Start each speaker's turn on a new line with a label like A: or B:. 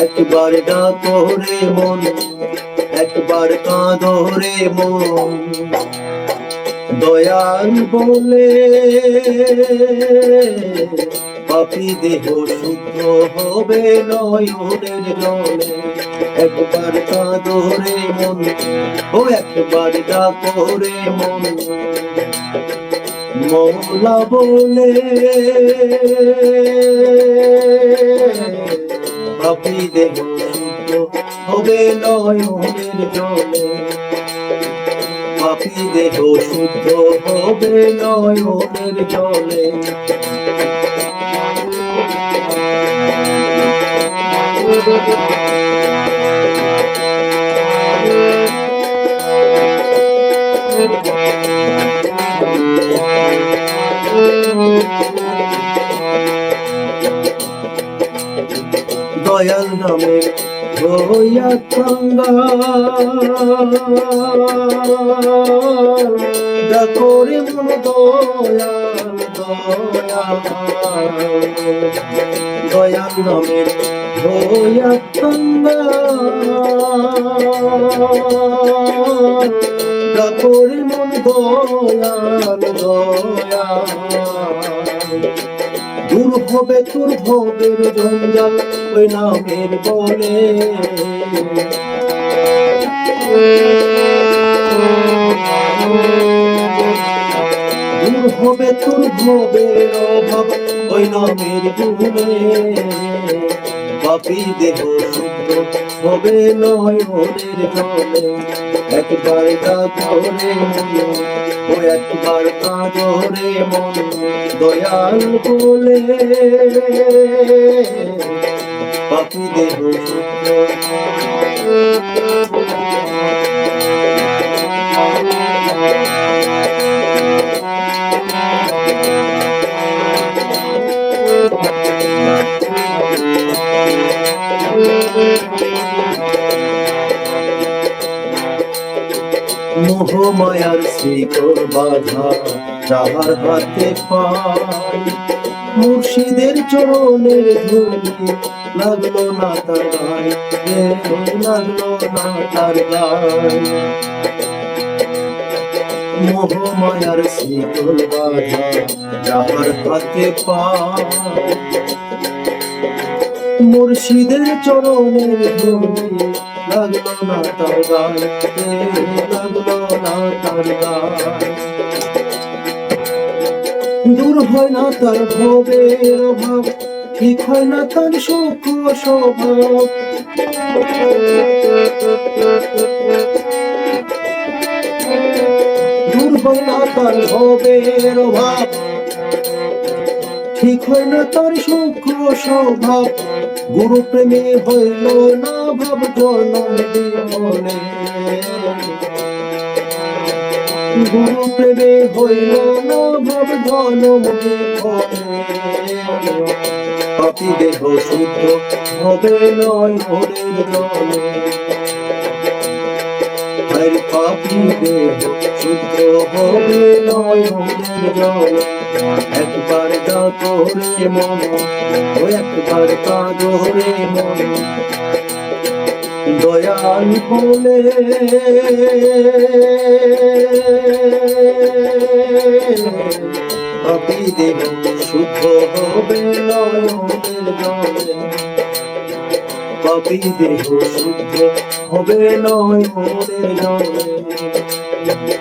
A: একবার ডাকো রে মন, একবার কাঁদো রে মন, দয়াল বলে পাপী দেহ শুদ্ধ হবে নয়নের জলে। একবার কাঁদো রে মন, ও একবার ডাকো রে মন, মওলা বলে পাপী দেহ শুদ্ধ হবে নয়নের জলে। পাপী দেহ শুদ্ধ হবে নয়নের জলে। দয়াল নামে হইয়া কাঙ্গাল, ডাকো রে মন দয়াল দয়াল। দয়াল নামে হইয়া কাঙ্গাল, ডাকো রে মন দয়াল দয়াল। দূর হবে তোর ভবের জঞ্জাল ওই নামের বলে। দূর হবে তোর ভবের অভাব ওই নামের গুণে। পাপী দেহ শুদ্ধ হবে নয়নের জলে। একবার ডাকো রে মন, ও একবার কাঁদো রে মন, দয়াল বলে পাপী দেহ শুদ্ধ। মোহমায়ার শিকড় বাঁধা যাহার হাতে পাই, মুর্শিদের চরণের ধুলি লাগলো না তার গায়ে, লাগলো না তার গায়ে। মোহমায়ার শিকড় বাঁধা যাহার হাতে পাই, মুর্শিদের চরণের ধুলি লাগলো না তার গায়ে, লাগলো না তার গায়ে। দূর হয় না তার ভবের অভাব, ঠিক হয় না তার সুখ স্বভাব। দূর হয় না তার ভবের অভাব, ঠিক হয় না তার সুখ স্বভাব। গুরু প্রেমে হইল না ভাব জনম জীবনে। গুরু প্রেমে হইল না ভাব জনম জীবনে। পাপী দেহ শুদ্ধ হবে নয়নের জলে। পাপী দেহ শুদ্ধ হবে নয়নের জলে। একবার ডাকো রে মন, ও একবার কাঁদো রে মন, দয়াল বলে পাপী দেহ শুদ্ধ হবে নয়নের জলে। পাপী দেহ শুদ্ধ হবে নয়নের জলে।